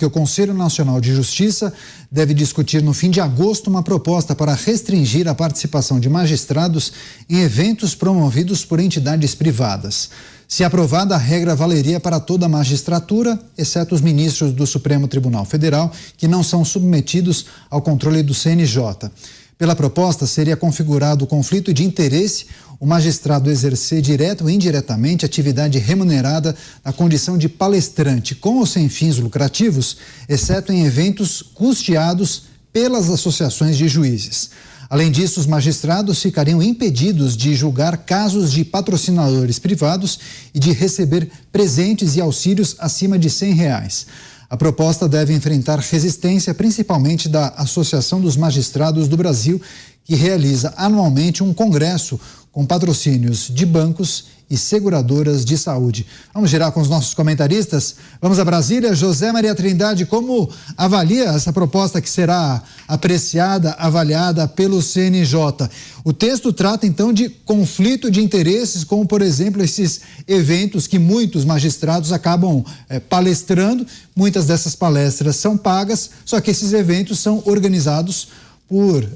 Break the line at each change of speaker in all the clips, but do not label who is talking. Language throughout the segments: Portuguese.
porque o Conselho Nacional de Justiça deve discutir no fim de agosto uma proposta para restringir a participação de magistrados em eventos promovidos por entidades privadas. Se aprovada, a regra valeria para toda a magistratura, exceto os ministros do Supremo Tribunal Federal, que não são submetidos ao controle do CNJ. Pela proposta, seria configurado o conflito de interesse o magistrado exercer direto ou indiretamente atividade remunerada na condição de palestrante com ou sem fins lucrativos, exceto em eventos custeados pelas associações de juízes. Além disso, os magistrados ficariam impedidos de julgar casos de patrocinadores privados e de receber presentes e auxílios acima de R$100. A proposta deve enfrentar resistência, principalmente da Associação dos Magistrados do Brasil, que realiza anualmente um congresso com patrocínios de bancos e seguradoras de saúde. Vamos girar com os nossos comentaristas. Vamos a Brasília. José Maria Trindade, como avalia essa proposta que será apreciada, avaliada pelo CNJ? O texto trata, então, de conflito de interesses, como, por exemplo, esses eventos que muitos magistrados acabam palestrando. Muitas dessas palestras são pagas, só que esses eventos são organizados por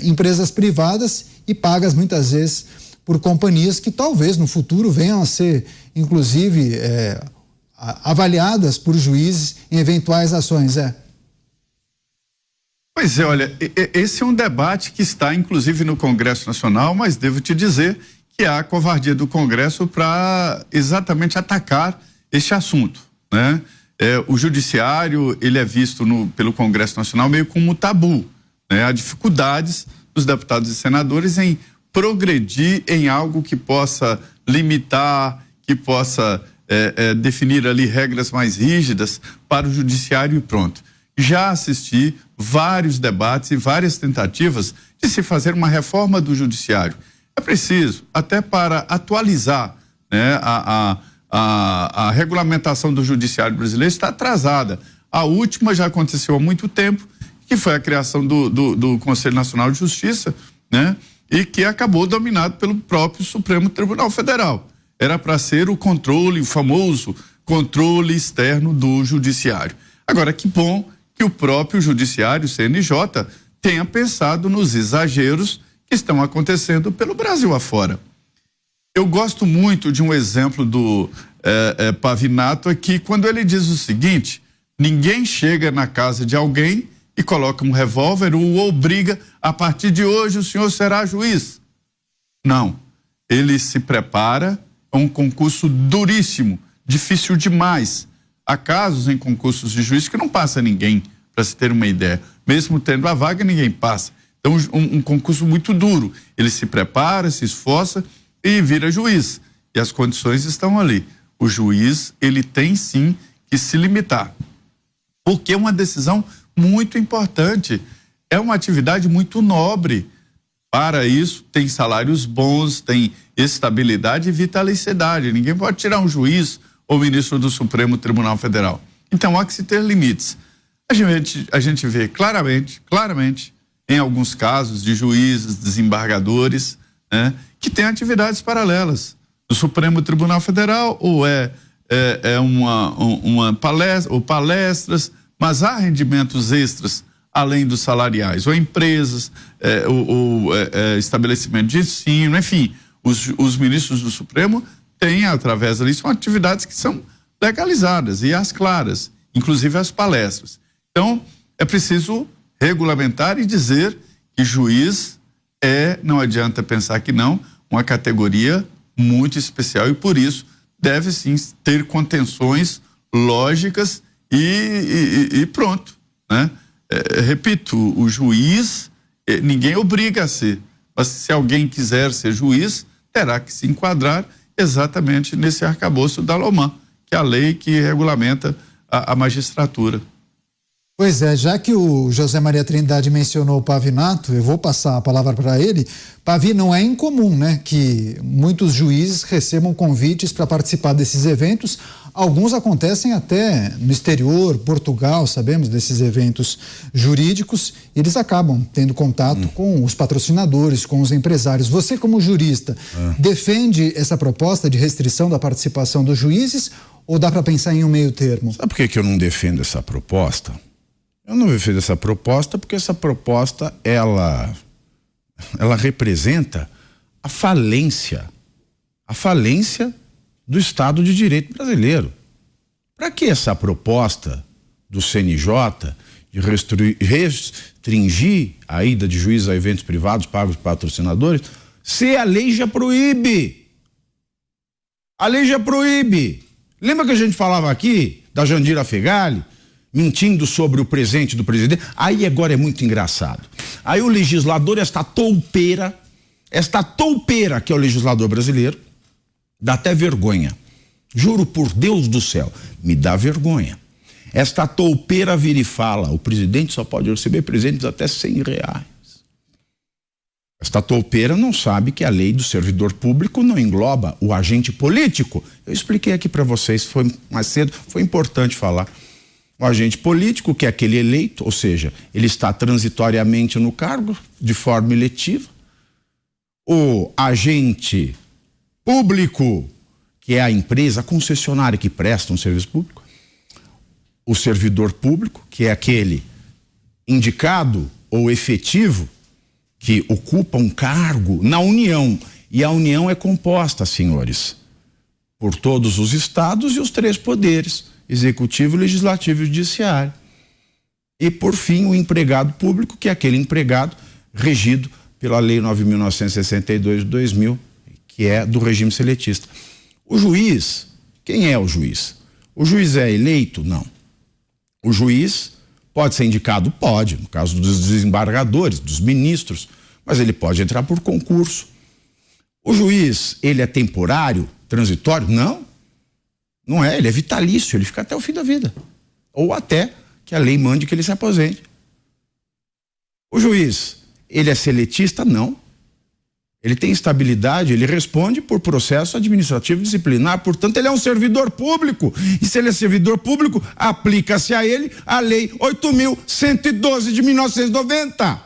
empresas privadas e pagas muitas vezes por companhias que talvez no futuro venham a ser, inclusive, avaliadas por juízes em eventuais ações.
Pois é, olha, esse é um debate que está inclusive no Congresso Nacional, mas devo te dizer que há covardia do Congresso para exatamente atacar este assunto, né? O judiciário, ele é visto pelo Congresso Nacional meio como um tabu, né? Há dificuldades dos deputados e senadores em progredir em algo que possa limitar, que possa definir ali regras mais rígidas para o judiciário e pronto. Já assisti vários debates e várias tentativas de se fazer uma reforma do judiciário. É preciso, até para atualizar, né, a regulamentação do judiciário brasileiro está atrasada. A última já aconteceu há muito tempo, que foi a criação do Conselho Nacional de Justiça, né? E que acabou dominado pelo próprio Supremo Tribunal Federal. Era para ser o controle, o famoso controle externo do judiciário. Agora, que bom que o próprio judiciário, o CNJ, tenha pensado nos exageros que estão acontecendo pelo Brasil afora. Eu gosto muito de um exemplo do Pavinato aqui, quando ele diz o seguinte: ninguém chega na casa de alguém e coloca um revólver ou o obriga, a partir de hoje o senhor será juiz. Não, ele se prepara, é um concurso duríssimo, difícil demais. Há casos em concursos de juiz que não passa ninguém, para se ter uma ideia. Mesmo tendo a vaga, ninguém passa. Então, um concurso muito duro. Ele se prepara, se esforça e vira juiz. E as condições estão ali. O juiz, ele tem sim que se limitar. Porque é uma decisão muito importante. É uma atividade muito nobre. Para isso, tem salários bons, tem estabilidade e vitalicidade. Ninguém pode tirar um juiz ou ministro do Supremo Tribunal Federal. Então, há que se ter limites. A gente vê claramente, em alguns casos de juízes, desembargadores, né, que têm atividades paralelas. No Supremo Tribunal Federal, ou uma palestra, ou palestras, mas há rendimentos extras além dos salariais, ou empresas, estabelecimento de ensino, enfim, os ministros do Supremo têm, através disso, atividades que são legalizadas e as claras, inclusive as palestras. Então, é preciso regulamentar e dizer que juiz não adianta pensar que não, uma categoria muito especial e por isso deve sim ter contenções lógicas e pronto, né? Repito, o juiz, ninguém obriga a ser, mas se alguém quiser ser juiz, terá que se enquadrar exatamente nesse arcabouço da LOMAN, que é a lei que regulamenta a magistratura.
Pois é, já que o José Maria Trindade mencionou o Pavinato, eu vou passar a palavra para ele. Pavi, não é incomum, né, que muitos juízes recebam convites para participar desses eventos. Alguns acontecem até no exterior, Portugal, sabemos desses eventos jurídicos, e eles acabam tendo contato com os patrocinadores, com os empresários. Você, como jurista, defende essa proposta de restrição da participação dos juízes Ou dá para pensar em um meio termo?
Sabe por que eu não defendo essa proposta? Eu não defendo essa proposta porque essa proposta, ela representa a falência do Estado de Direito brasileiro. Para que essa proposta do CNJ de restringir a ida de juízes a eventos privados pagos por patrocinadores, se a lei já proíbe? A lei já proíbe. Lembra que a gente falava aqui da Jandira Fegali mentindo sobre o presente do presidente? Aí agora é muito engraçado. Aí o legislador, esta toupeira que é o legislador brasileiro, dá até vergonha. Juro por Deus do céu, me dá vergonha. Esta toupeira vira e fala: o presidente só pode receber presentes até R$100. Esta toupeira não sabe que a lei do servidor público não engloba o agente político. Eu expliquei aqui para vocês, foi mais cedo, foi importante falar. O agente político, que é aquele eleito, ou seja, ele está transitoriamente no cargo, de forma eletiva. O agente público, que é a empresa, a concessionária que presta um serviço público. O servidor público, que é aquele indicado ou efetivo que ocupa um cargo na União. E a União é composta, senhores, por todos os estados e os 3 poderes: executivo, legislativo e judiciário. E, por fim, o empregado público, que é aquele empregado regido pela Lei 9.962 de 2000, que é do regime seletista. O juiz, quem é o juiz? O juiz é eleito? Não. O juiz pode ser indicado? Pode, no caso dos desembargadores, dos ministros, mas ele pode entrar por concurso. O juiz, ele é temporário, transitório? Não. Não é, ele é vitalício, ele fica até o fim da vida. Ou até que a lei mande que ele se aposente. O juiz, ele é seletista? Não. Ele tem estabilidade, ele responde por processo administrativo disciplinar, portanto ele é um servidor público. E se ele é servidor público, aplica-se a ele a lei 8.112 de 1990.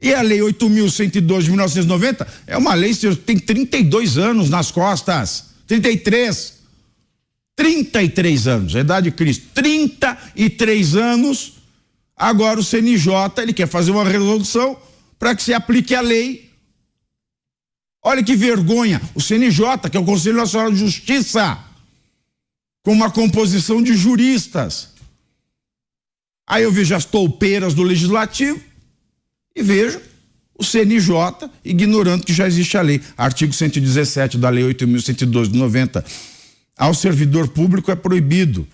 E a lei 8.112 de 1990 é uma lei que tem 32 anos nas costas. 33 anos, a idade de Cristo, 33 anos. Agora o CNJ, ele quer fazer uma resolução para que se aplique a lei. Olha que vergonha, o CNJ, que é o Conselho Nacional de Justiça, com uma composição de juristas. Aí eu vejo as toupeiras do Legislativo e vejo o CNJ ignorando que já existe a lei. Artigo 117 da Lei 8.112 de 90. Ao servidor público é proibido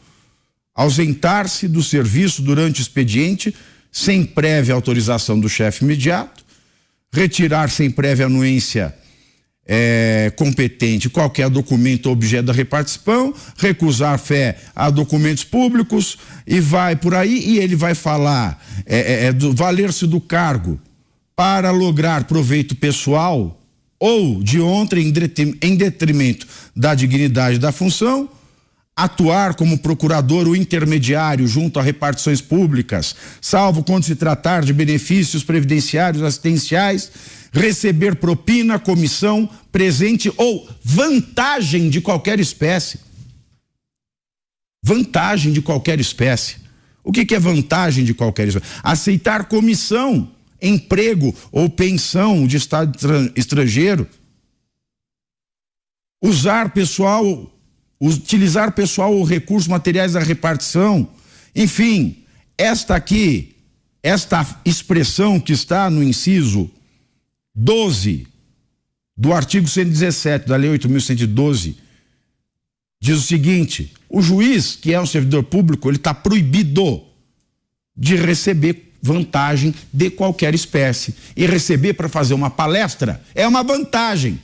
ausentar-se do serviço durante o expediente sem prévia autorização do chefe imediato, retirar sem prévia anuência competente qualquer documento ou objeto da repartição, recusar fé a documentos públicos, e vai por aí. E ele vai falar valer-se do cargo para lograr proveito pessoal ou de outrem em detrimento da dignidade da função, atuar como procurador ou intermediário junto a repartições públicas, salvo quando se tratar de benefícios previdenciários assistenciais, receber propina, comissão, presente ou vantagem de qualquer espécie. Vantagem de qualquer espécie. O que é vantagem de qualquer espécie? Aceitar comissão, emprego ou pensão de estado estrangeiro, utilizar pessoal ou recursos materiais da repartição. Enfim, esta expressão que está no inciso 12 do artigo 117 da Lei 8.112 diz o seguinte: o juiz, que é um servidor público, ele está proibido de receber vantagem de qualquer espécie. E receber para fazer uma palestra é uma vantagem.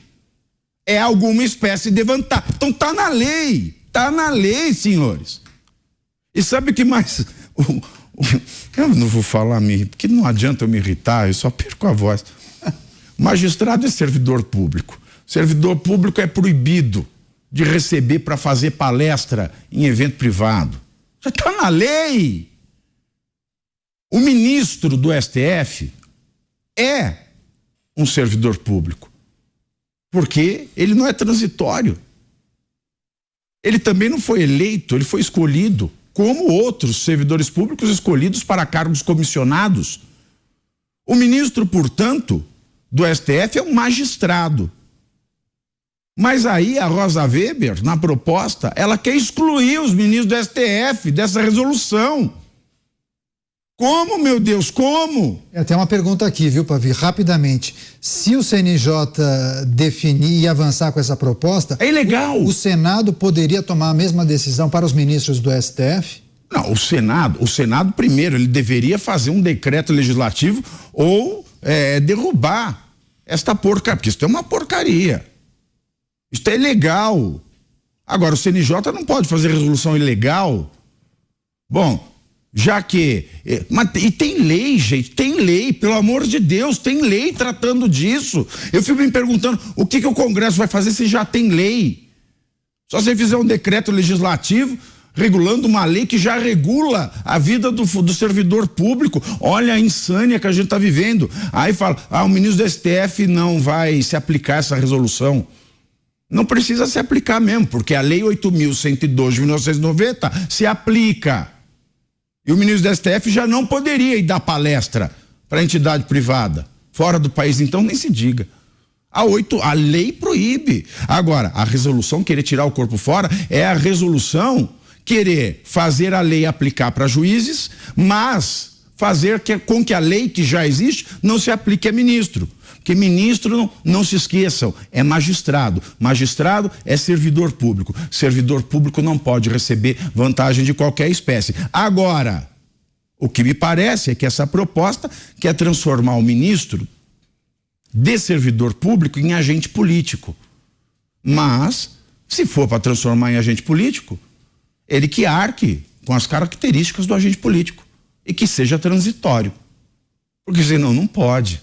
É alguma espécie de vantagem. Então tá na lei, senhores. E sabe o que mais? Eu não vou falar, porque não adianta eu me irritar, eu só perco a voz. Magistrado é servidor público. Servidor público é proibido de receber para fazer palestra em evento privado. Já está na lei. O ministro do STF é um servidor público, porque ele não é transitório. Ele também não foi eleito, ele foi escolhido, como outros servidores públicos escolhidos para cargos comissionados. O ministro, portanto, do STF é um magistrado. Mas aí a Rosa Weber, na proposta, ela quer excluir os ministros do STF dessa resolução. Como, meu Deus, como?
Tem uma pergunta aqui, viu, Pavio? Rapidamente. Se o CNJ definir e avançar com essa proposta...
É ilegal.
O Senado poderia tomar a mesma decisão para os ministros do STF?
Não, o Senado primeiro, ele deveria fazer um decreto legislativo ou derrubar esta porcaria, porque isso é uma porcaria. Isso é ilegal. Agora, o CNJ não pode fazer resolução ilegal. Bom, já que... e tem lei, gente, tem lei, pelo amor de Deus, tem lei tratando disso. Eu fico me perguntando, o que o Congresso vai fazer se já tem lei? Só se fizer um decreto legislativo regulando uma lei que já regula a vida do servidor público. Olha a insânia que a gente está vivendo. Aí fala, o ministro do STF não vai se aplicar essa resolução. Não precisa se aplicar mesmo, porque a lei 8.102 de 1990 se aplica. E o ministro do STF já não poderia ir dar palestra para entidade privada. Fora do país, então, nem se diga. A lei proíbe. Agora, a resolução querer tirar o corpo fora é a resolução querer fazer a lei aplicar para juízes, mas fazer com que a lei que já existe não se aplique a ministro. Porque ministro, não se esqueçam, é magistrado. Magistrado é servidor público. Servidor público não pode receber vantagem de qualquer espécie. Agora, o que me parece é que essa proposta quer transformar o ministro de servidor público em agente político. Mas, se for para transformar em agente político, ele que arque com as características do agente político e que seja transitório. Porque senão não pode.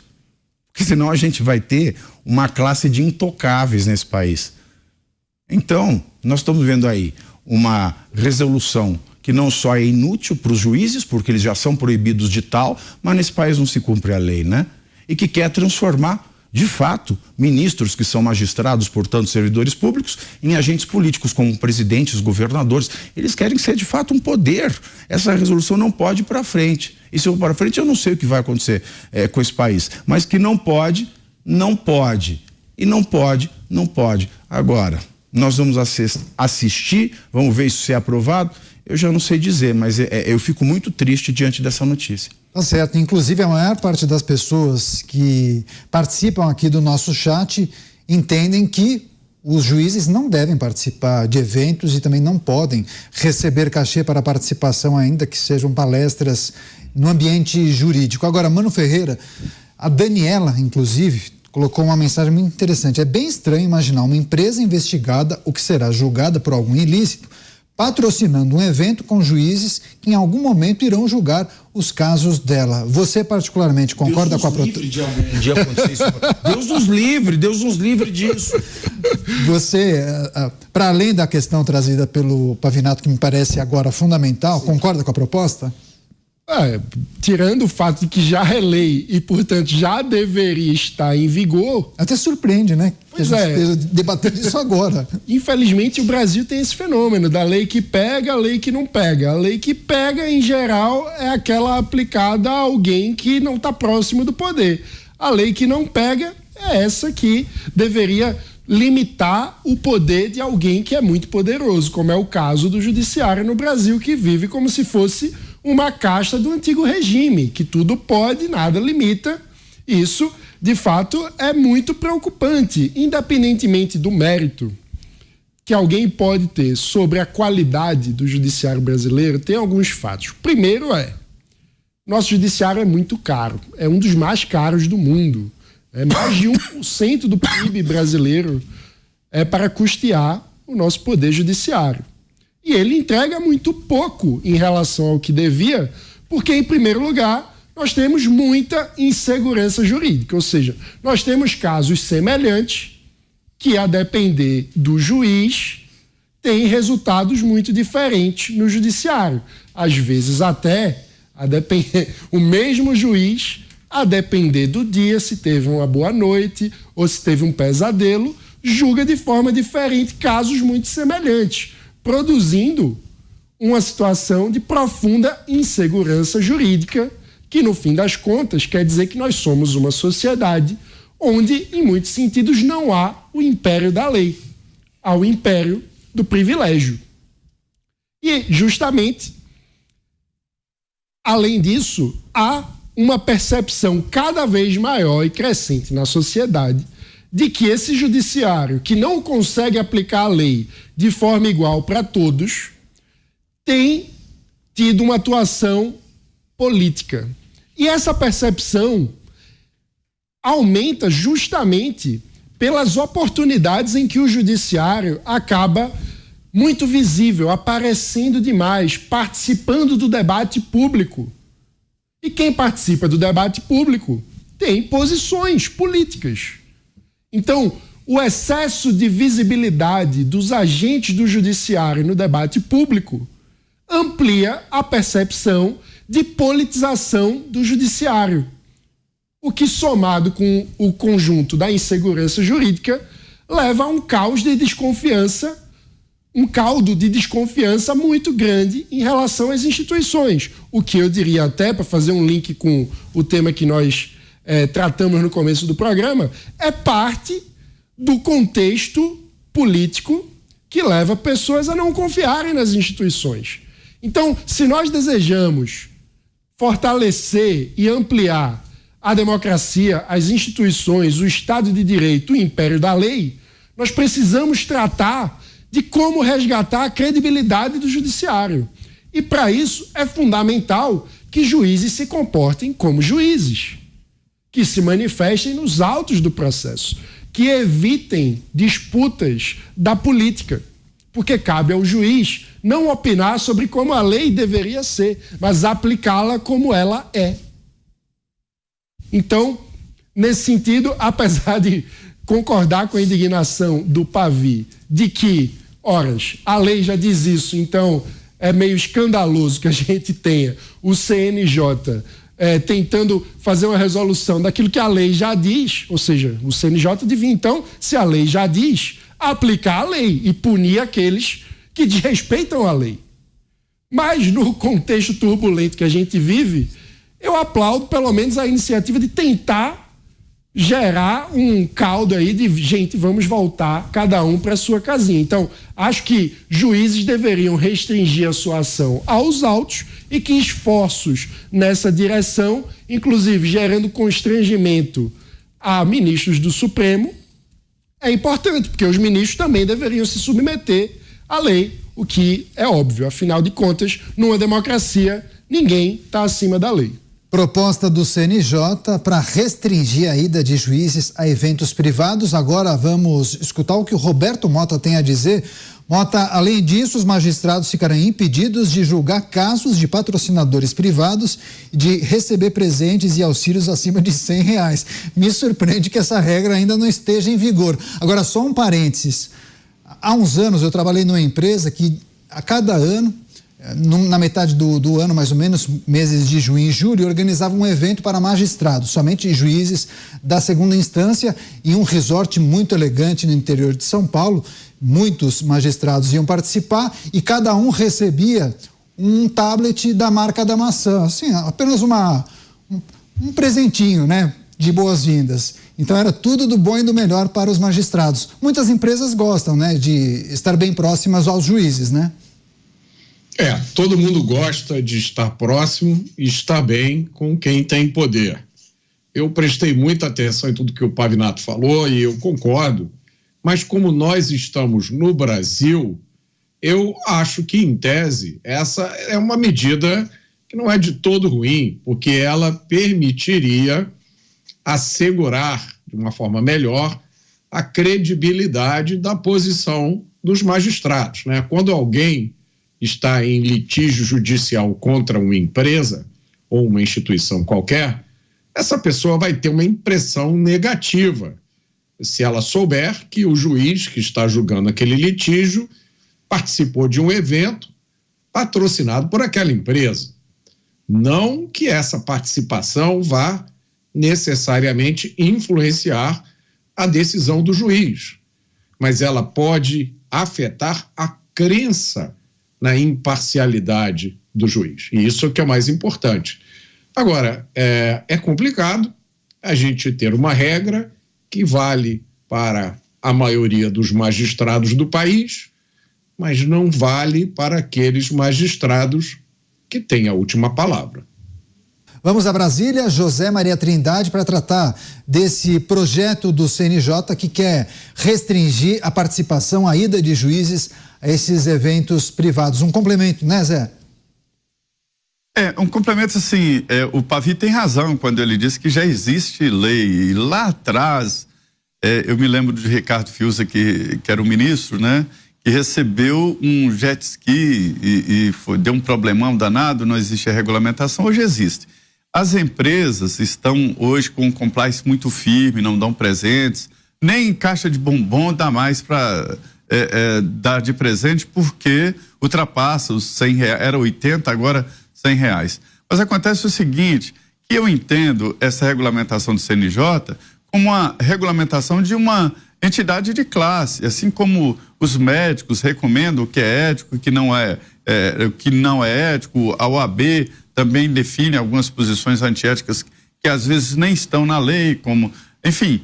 Porque senão a gente vai ter uma classe de intocáveis nesse país. Então, nós estamos vendo aí uma resolução que não só é inútil para os juízes, porque eles já são proibidos de tal, mas nesse país não se cumpre a lei, né? E que quer transformar, de fato, ministros que são magistrados, portanto, servidores públicos, em agentes políticos, como presidentes, governadores. Eles querem ser, de fato, um poder. Essa resolução não pode ir para frente. E se eu for para frente, eu não sei o que vai acontecer com esse país. Mas que não pode, não pode. E não pode, não pode. Agora, nós vamos assistir, vamos ver isso ser aprovado. Eu já não sei dizer, mas eu fico muito triste diante dessa notícia.
Tá certo. Inclusive, a maior parte das pessoas que participam aqui do nosso chat entendem que os juízes não devem participar de eventos e também não podem receber cachê para participação, ainda que sejam palestras no ambiente jurídico. Agora, Mano Ferreira, a Daniela, inclusive, colocou uma mensagem muito interessante. É bem estranho imaginar uma empresa investigada, ou que será julgada por algum ilícito, patrocinando um evento com juízes que em algum momento irão julgar os casos dela. Você particularmente concorda com a
Deus nos livre disso.
Você, para além da questão trazida pelo Pavinato, que me parece agora fundamental, concorda com a proposta?
Tirando o fato de que já é lei e, portanto, já deveria estar em vigor...
Até surpreende, né?
Pois
que a gente esteja debatendo isso agora.
Infelizmente, o Brasil tem esse fenômeno da lei que pega, a lei que não pega. A lei que pega, em geral, é aquela aplicada a alguém que não está próximo do poder. A lei que não pega é essa que deveria limitar o poder de alguém que é muito poderoso, como é o caso do judiciário no Brasil, que vive como se fosse uma casta do antigo regime, que tudo pode, nada limita. Isso, de fato, é muito preocupante, independentemente do mérito que alguém pode ter sobre a qualidade do judiciário brasileiro. Tem alguns fatos. O primeiro nosso judiciário é muito caro, é um dos mais caros do mundo. Mais de 1% do PIB brasileiro é para custear o nosso poder judiciário. E ele entrega muito pouco em relação ao que devia, porque, em primeiro lugar, nós temos muita insegurança jurídica, ou seja, nós temos casos semelhantes que, a depender do juiz, têm resultados muito diferentes no judiciário. Às vezes até, o mesmo juiz, a depender do dia, se teve uma boa noite ou se teve um pesadelo, julga de forma diferente casos muito semelhantes. produzindo uma situação de profunda insegurança jurídica, que no fim das contas quer dizer que nós somos uma sociedade onde, em muitos sentidos, não há o império da lei, há o império do privilégio. E, justamente, além disso, há uma percepção cada vez maior e crescente na sociedade de que esse judiciário, que não consegue aplicar a lei de forma igual para todos, tem tido uma atuação política. E essa percepção aumenta justamente pelas oportunidades em que o judiciário acaba muito visível, aparecendo demais, participando do debate público. E quem participa do debate público tem posições políticas. Então, o excesso de visibilidade dos agentes do judiciário no debate público amplia a percepção de politização do judiciário, o que, somado com o conjunto da insegurança jurídica, leva a um caos de desconfiança, um caldo de desconfiança muito grande em relação às instituições. O que eu diria até, para fazer um link com o tema que nós tratamos no começo do programa, é parte do contexto político que leva pessoas a não confiarem nas instituições. Então, se nós desejamos fortalecer e ampliar a democracia, as instituições, o Estado de Direito, o império da lei, nós precisamos tratar de como resgatar a credibilidade do judiciário. E, para isso, é fundamental que juízes se comportem como juízes, que se manifestem nos autos do processo, que evitem disputas da política, porque cabe ao juiz não opinar sobre como a lei deveria ser, mas aplicá-la como ela é. Então, nesse sentido, apesar de concordar com a indignação do Pavi de que, horas, a lei já diz isso, então é meio escandaloso que a gente tenha o CNJ tentando fazer uma resolução daquilo que a lei já diz, ou seja, o CNJ devia, então, se a lei já diz, aplicar a lei e punir aqueles que desrespeitam a lei. Mas, no contexto turbulento que a gente vive, eu aplaudo, pelo menos, a iniciativa de tentar gerar um caldo aí de gente, vamos voltar cada um para a sua casinha. Então, acho que juízes deveriam restringir a sua ação aos autos e que esforços nessa direção, inclusive gerando constrangimento a ministros do Supremo, é importante, porque os ministros também deveriam se submeter à lei, o que é óbvio. Afinal de contas, numa democracia, ninguém está acima da lei.
Proposta do CNJ para restringir a ida de juízes a eventos privados. Agora vamos escutar o que o Roberto Mota tem a dizer. Mota, além disso, os magistrados ficarão impedidos de julgar casos de patrocinadores privados e de receber presentes e auxílios acima de R$100. Me surpreende que essa regra ainda não esteja em vigor. Agora, só um parênteses. Há uns anos eu trabalhei numa empresa que a cada ano, na metade do ano, mais ou menos, meses de junho e julho, organizava um evento para magistrados, somente juízes da segunda instância, em um resort muito elegante no interior de São Paulo. Muitos magistrados iam participar e cada um recebia um tablet da marca da maçã, assim, apenas um presentinho, né, de boas-vindas. Então era tudo do bom e do melhor para os magistrados. Muitas empresas gostam, né, de estar bem próximas aos juízes, né?
Todo mundo gosta de estar próximo e estar bem com quem tem poder. Eu prestei muita atenção em tudo que o Pavinato falou e eu concordo, mas como nós estamos no Brasil, eu acho que, em tese, essa é uma medida que não é de todo ruim, porque ela permitiria assegurar, de uma forma melhor, a credibilidade da posição dos magistrados, né? Quando alguém está em litígio judicial contra uma empresa ou uma instituição qualquer, essa pessoa vai ter uma impressão negativa se ela souber que o juiz que está julgando aquele litígio participou de um evento patrocinado por aquela empresa. Não que essa participação vá necessariamente influenciar a decisão do juiz, mas ela pode afetar a crença na imparcialidade do juiz. E isso é o que é mais importante. Agora, é complicado a gente ter uma regra que vale para a maioria dos magistrados do país, mas não vale para aqueles magistrados que têm a última palavra.
Vamos a Brasília, José Maria Trindade, para tratar desse projeto do CNJ que quer restringir a participação, a ida de juízes a esses eventos privados. Um complemento, né, Zé?
Um complemento assim, o Pavi tem razão quando ele diz que já existe lei, e lá atrás, eu me lembro de Ricardo Fiuza, que era o ministro, né, que recebeu um jet ski e deu um problemão danado, não existe a regulamentação, hoje existe. As empresas estão hoje com um compliance muito firme, não dão presentes, nem caixa de bombom dá mais para dar de presente, porque ultrapassa os R$100, era 80, agora R$100. Mas acontece o seguinte, que eu entendo essa regulamentação do CNJ como uma regulamentação de uma entidade de classe, assim como os médicos recomendam o que é ético e o que não é ético, a OAB também define algumas posições antiéticas que às vezes nem estão na lei, como, enfim,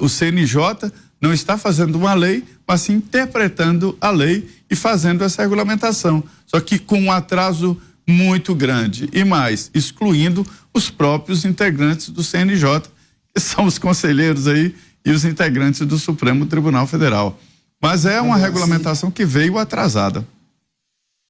o CNJ não está fazendo uma lei, mas sim interpretando a lei e fazendo essa regulamentação, só que com um atraso muito grande e mais, excluindo os próprios integrantes do CNJ, que são os conselheiros aí e os integrantes do Supremo Tribunal Federal. Mas é uma regulamentação que veio atrasada.